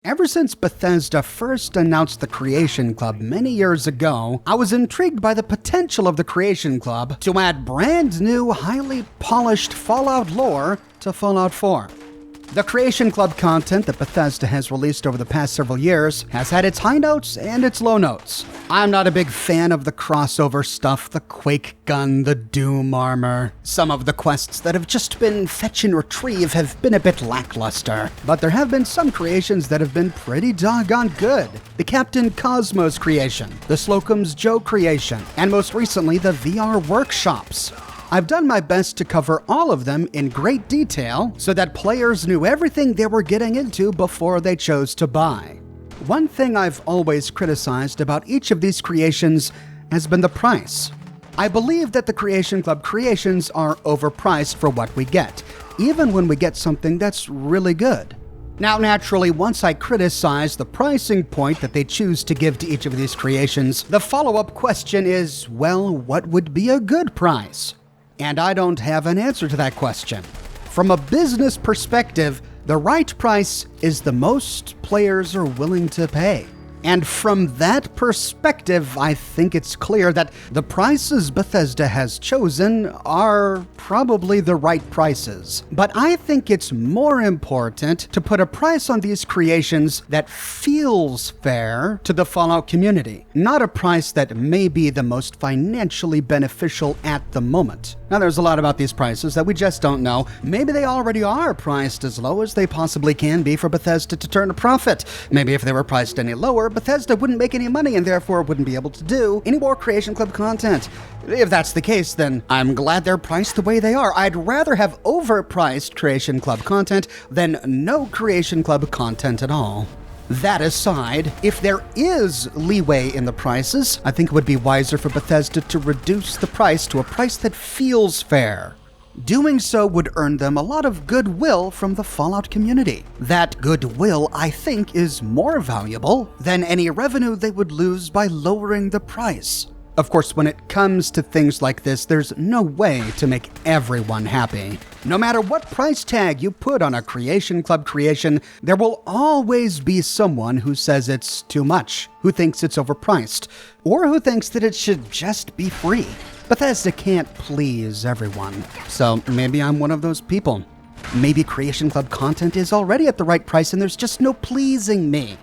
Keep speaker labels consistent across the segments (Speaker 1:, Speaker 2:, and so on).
Speaker 1: Ever since Bethesda first announced the Creation Club many years ago, I was intrigued by the potential of the Creation Club to add brand new, highly polished Fallout lore to Fallout 4. The Creation Club content that Bethesda has released over the past several years has had its high notes and its low notes. I'm not a big fan of the crossover stuff, the Quake gun, the Doom armor. Some of the quests that have just been fetch and retrieve have been a bit lackluster, but there have been some creations that have been pretty doggone good. The Captain Cosmos creation, the Slocum's Joe creation, and most recently the VR workshops. I've done my best to cover all of them in great detail so that players knew everything they were getting into before they chose to buy. One thing I've always criticized about each of these creations has been the price. I believe that the Creation Club creations are overpriced for what we get, even when we get something that's really good. Now, naturally, once I criticize the pricing point that they choose to give to each of these creations, the follow-up question is, well, what would be a good price? And I don't have an answer to that question. From a business perspective, the right price is the most players are willing to pay. And from that perspective, I think it's clear that the prices Bethesda has chosen are probably the right prices. But I think it's more important to put a price on these creations that feels fair to the Fallout community, not a price that may be the most financially beneficial at the moment. Now, there's a lot about these prices that we just don't know. Maybe they already are priced as low as they possibly can be for Bethesda to turn a profit. Maybe if they were priced any lower, Bethesda wouldn't make any money and therefore wouldn't be able to do any more Creation Club content. If that's the case, then I'm glad they're priced the way they are. I'd rather have overpriced Creation Club content than no Creation Club content at all. That aside, if there is leeway in the prices, I think it would be wiser for Bethesda to reduce the price to a price that feels fair. Doing so would earn them a lot of goodwill from the Fallout community. That goodwill, I think, is more valuable than any revenue they would lose by lowering the price. Of course, when it comes to things like this, there's no way to make everyone happy. No matter what price tag you put on a Creation Club creation, there will always be someone who says it's too much, who thinks it's overpriced, or who thinks that it should just be free. Bethesda can't please everyone, so maybe I'm one of those people. Maybe Creation Club content is already at the right price and there's just no pleasing me.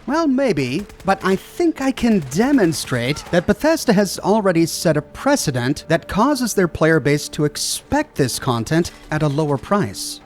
Speaker 1: Well, maybe, but I think I can demonstrate that Bethesda has already set a precedent that causes their player base to expect this content at a lower price.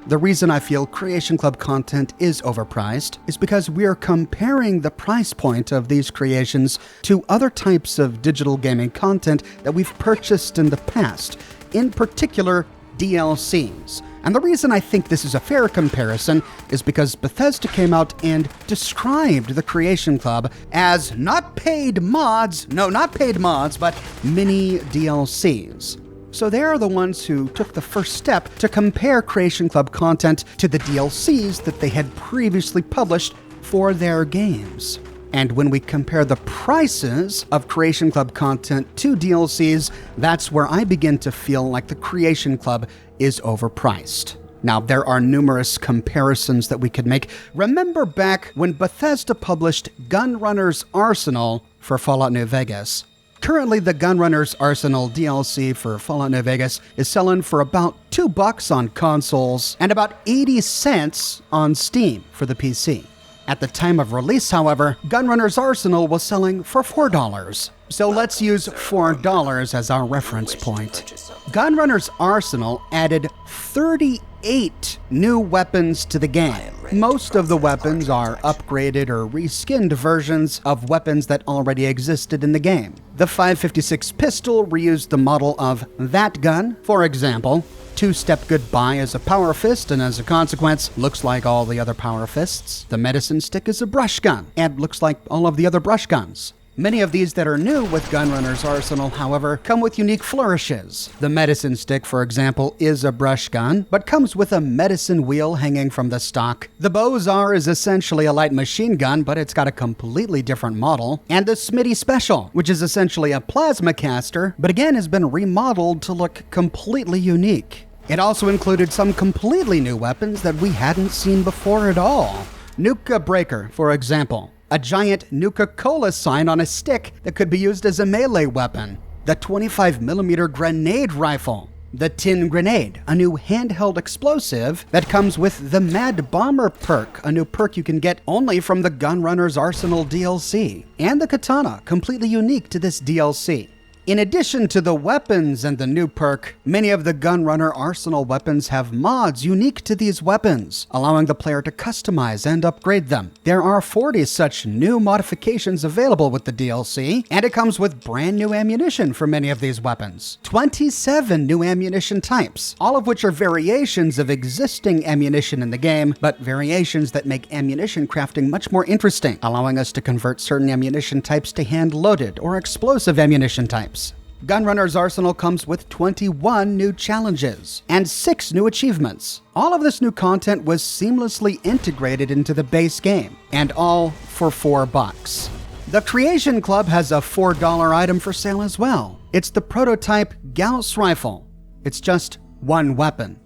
Speaker 1: The reason I feel Creation Club content is overpriced is because we're comparing the price point of these creations to other types of digital gaming content that we've purchased in the past, in particular DLCs. And the reason I think this is a fair comparison is because Bethesda came out and described the Creation Club as not paid mods, but mini DLCs. So they are the ones who took the first step to compare Creation Club content to the DLCs that they had previously published for their games. And when we compare the prices of Creation Club content to DLCs, that's where I begin to feel like the Creation Club is overpriced. Now, there are numerous comparisons that we could make. Remember back when Bethesda published Gunrunner's Arsenal for Fallout New Vegas. Currently, the Gunrunner's Arsenal DLC for Fallout New Vegas is selling for about $2 on consoles and about 80 cents on Steam for the PC. At the time of release, however, Gunrunner's Arsenal was selling for $4. So let's use $4 as our reference point. Gunrunner's Arsenal added 38 new weapons to the game. Most of the weapons are upgraded or reskinned versions of weapons that already existed in the game. The 5.56 pistol reused the model of that gun, for example. Two-step goodbye is a power fist, and as a consequence, looks like all the other power fists. The medicine stick is a brush gun, and looks like all of the other brush guns. Many of these that are new with Gunrunner's Arsenal, however, come with unique flourishes. The medicine stick, for example, is a brush gun, but comes with a medicine wheel hanging from the stock. The Bozar is essentially a light machine gun, but it's got a completely different model. And the Smitty Special, which is essentially a plasma caster, but again has been remodeled to look completely unique. It also included some completely new weapons that we hadn't seen before at all. Nuka Breaker, for example. A giant Nuka-Cola sign on a stick that could be used as a melee weapon. The 25mm grenade rifle. The Tin Grenade, a new handheld explosive that comes with the Mad Bomber perk, a new perk you can get only from the Gunrunner's Arsenal DLC. And the Katana, completely unique to this DLC. In addition to the weapons and the new perk, many of the Gunrunner Arsenal weapons have mods unique to these weapons, allowing the player to customize and upgrade them. There are 40 such new modifications available with the DLC, and it comes with brand new ammunition for many of these weapons. 27 new ammunition types, all of which are variations of existing ammunition in the game, but variations that make ammunition crafting much more interesting, allowing us to convert certain ammunition types to hand-loaded or explosive ammunition types. Gunrunner's Arsenal comes with 21 new challenges and 6 new achievements. All of this new content was seamlessly integrated into the base game, and all for $4. The Creation Club has a $4 item for sale as well. It's the prototype Gauss rifle. It's just one weapon.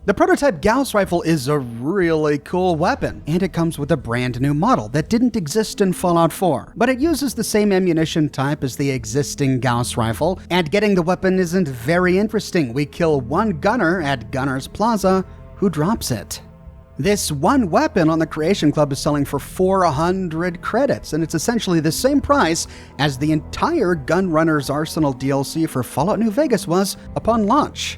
Speaker 1: The prototype Gauss rifle is a really cool weapon, and it comes with a brand new model that didn't exist in Fallout 4. But it uses the same ammunition type as the existing Gauss rifle, and getting the weapon isn't very interesting. We kill one gunner at Gunner's Plaza who drops it. This one weapon on the Creation Club is selling for 400 credits, and it's essentially the same price as the entire Gunrunner's Arsenal DLC for Fallout New Vegas was upon launch.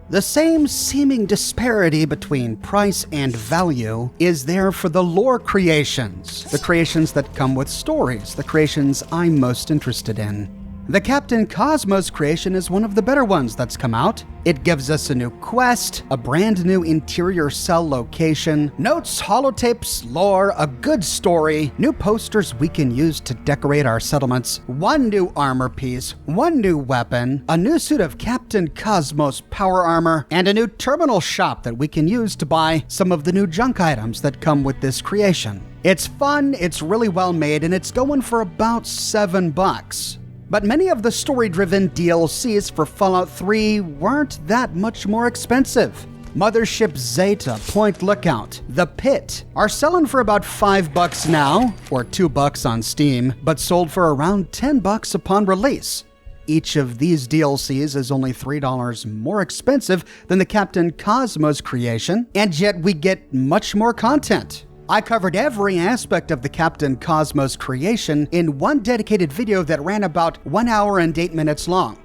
Speaker 1: The same seeming disparity between price and value is there for the lore creations, the creations that come with stories, the creations I'm most interested in. The Captain Cosmos creation is one of the better ones that's come out. It gives us a new quest, a brand new interior cell location, notes, holotapes, lore, a good story, new posters we can use to decorate our settlements, one new armor piece, one new weapon, a new suit of Captain Cosmos power armor, and a new terminal shop that we can use to buy some of the new junk items that come with this creation. It's fun, it's really well made, and it's going for about $7. But many of the story-driven DLCs for Fallout 3 weren't that much more expensive. Mothership Zeta, Point Lookout, The Pit are selling for about $5 now, or $2 on Steam, but sold for around $10 upon release. Each of these DLCs is only $3 more expensive than the Captain Cosmos creation, and yet we get much more content. I covered every aspect of the Captain Cosmos creation in one dedicated video that ran about 1 hour and 8 minutes long.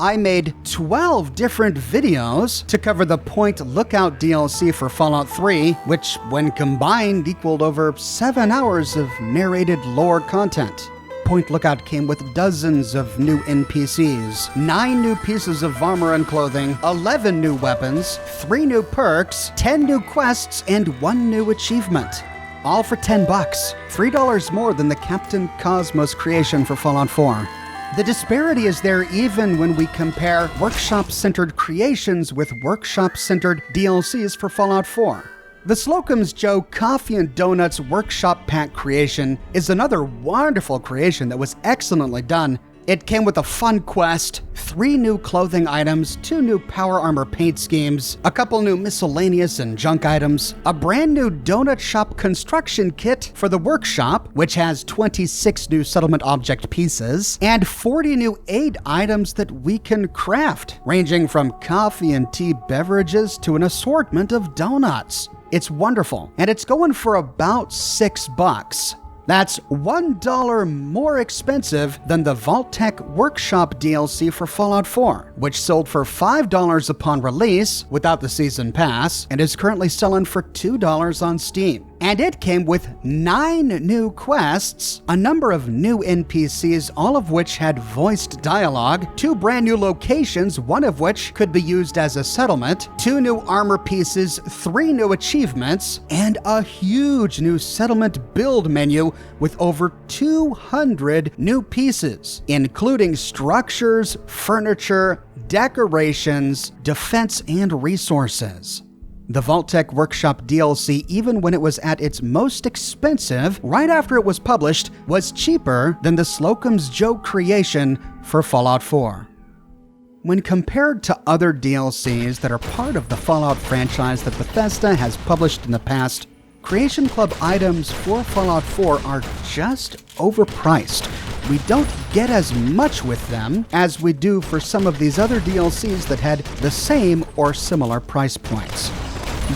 Speaker 1: I made 12 different videos to cover the Point Lookout DLC for Fallout 3, which when combined equaled over 7 hours of narrated lore content. Point Lookout came with dozens of new NPCs, 9 new pieces of armor and clothing, 11 new weapons, 3 new perks, 10 new quests, and 1 new achievement. All for $10, $3 more than the Captain Cosmos creation for Fallout 4. The disparity is there even when we compare workshop-centered creations with workshop-centered DLCs for Fallout 4. The Slocum's Joe Coffee and Donuts Workshop Pack creation is another wonderful creation that was excellently done. It came with a fun quest, 3 new clothing items, 2 new power armor paint schemes, a couple new miscellaneous and junk items, a brand new donut shop construction kit for the workshop, which has 26 new settlement object pieces, and 40 new aid items that we can craft, ranging from coffee and tea beverages to an assortment of donuts. It's wonderful, and it's going for about $6. That's $1 more expensive than the Vault-Tec Workshop DLC for Fallout 4, which sold for $5 upon release without the Season Pass and is currently selling for $2 on Steam. And it came with 9 new quests, a number of new NPCs, all of which had voiced dialogue, 2 brand new locations, one of which could be used as a settlement, 2 new armor pieces, 3 new achievements, and a huge new settlement build menu with over 200 new pieces, including structures, furniture, decorations, defense, and resources. The Vault-Tec Workshop DLC, even when it was at its most expensive, right after it was published, was cheaper than the Slocum's Joe creation for Fallout 4. When compared to other DLCs that are part of the Fallout franchise that Bethesda has published in the past, Creation Club items for Fallout 4 are just overpriced. We don't get as much with them as we do for some of these other DLCs that had the same or similar price points.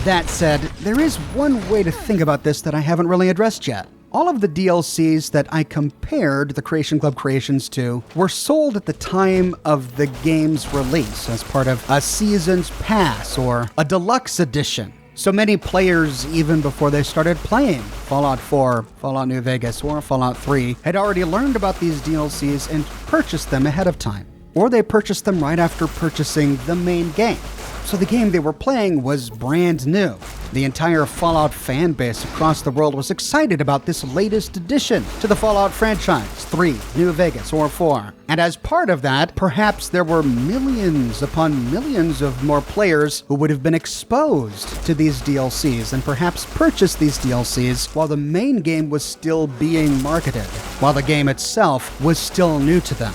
Speaker 1: That said, there is one way to think about this that I haven't really addressed yet. All of the DLCs that I compared the Creation Club creations to were sold at the time of the game's release as part of a season's pass or a deluxe edition. So many players, even before they started playing Fallout 4, Fallout New Vegas, or Fallout 3, had already learned about these DLCs and purchased them ahead of time. Or they purchased them right after purchasing the main game. So the game they were playing was brand new. The entire Fallout fan base across the world was excited about this latest addition to the Fallout franchise, 3, New Vegas, or 4. And as part of that, perhaps there were millions upon millions of more players who would have been exposed to these DLCs and perhaps purchased these DLCs while the main game was still being marketed, while the game itself was still new to them.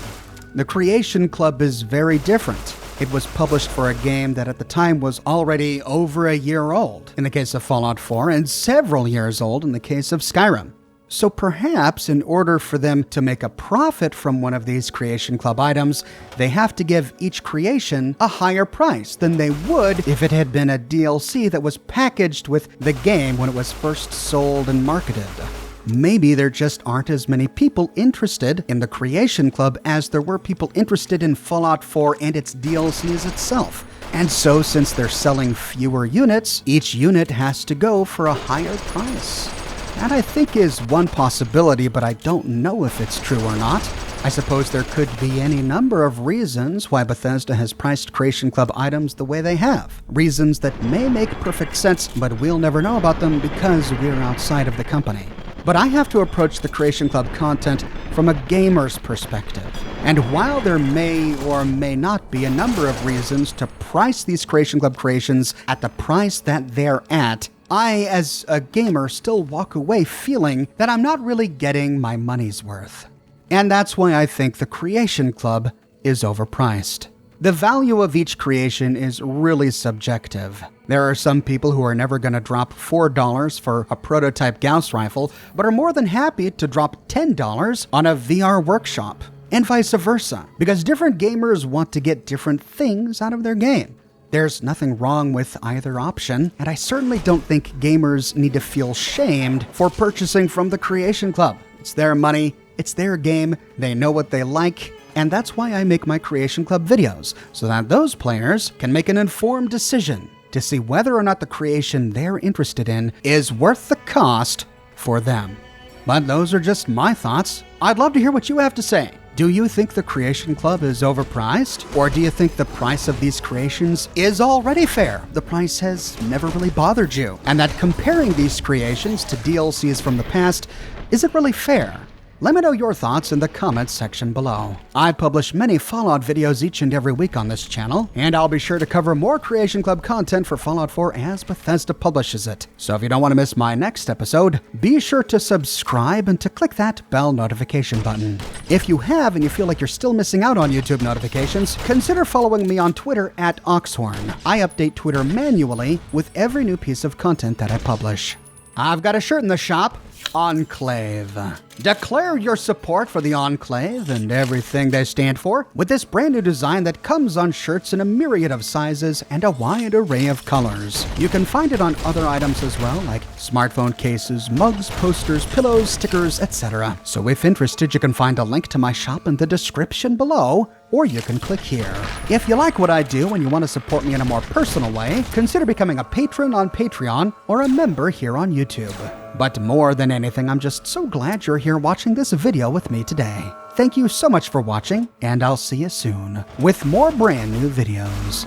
Speaker 1: The Creation Club is very different. It was published for a game that at the time was already over a year old, in the case of Fallout 4, and several years old in the case of Skyrim. So perhaps in order for them to make a profit from one of these Creation Club items, they have to give each creation a higher price than they would if it had been a DLC that was packaged with the game when it was first sold and marketed. Maybe there just aren't as many people interested in the Creation Club as there were people interested in Fallout 4 and its DLCs itself. And so, since they're selling fewer units, each unit has to go for a higher price. That I think is one possibility, but I don't know if it's true or not. I suppose there could be any number of reasons why Bethesda has priced Creation Club items the way they have. Reasons that may make perfect sense, but we'll never know about them because we're outside of the company. But I have to approach the Creation Club content from a gamer's perspective. And while there may or may not be a number of reasons to price these Creation Club creations at the price that they're at, I, as a gamer, still walk away feeling that I'm not really getting my money's worth. And that's why I think the Creation Club is overpriced. The value of each creation is really subjective. There are some people who are never going to drop $4 for a prototype Gauss rifle, but are more than happy to drop $10 on a VR workshop, and vice versa, because different gamers want to get different things out of their game. There's nothing wrong with either option, and I certainly don't think gamers need to feel shamed for purchasing from the Creation Club. It's their money, it's their game, they know what they like, and that's why I make my Creation Club videos, so that those players can make an informed decision to see whether or not the creation they're interested in is worth the cost for them. But those are just my thoughts. I'd love to hear what you have to say. Do you think the Creation Club is overpriced? Or do you think the price of these creations is already fair? The price has never really bothered you, and that comparing these creations to DLCs from the past isn't really fair. Let me know your thoughts in the comments section below. I publish many Fallout videos each and every week on this channel, and I'll be sure to cover more Creation Club content for Fallout 4 as Bethesda publishes it. So if you don't want to miss my next episode, be sure to subscribe and to click that bell notification button. If you have and you feel like you're still missing out on YouTube notifications, consider following me on Twitter at Oxhorn. I update Twitter manually with every new piece of content that I publish. I've got a shirt in the shop, Enclave. Declare your support for the Enclave and everything they stand for with this brand new design that comes on shirts in a myriad of sizes and a wide array of colors. You can find it on other items as well, like smartphone cases, mugs, posters, pillows, stickers, etc. So if interested, you can find a link to my shop in the description below, or you can click here. If you like what I do and you want to support me in a more personal way, consider becoming a patron on Patreon or a member here on YouTube. But more than anything, I'm just so glad you're here watching this video with me today. Thank you so much for watching, and I'll see you soon with more brand new videos.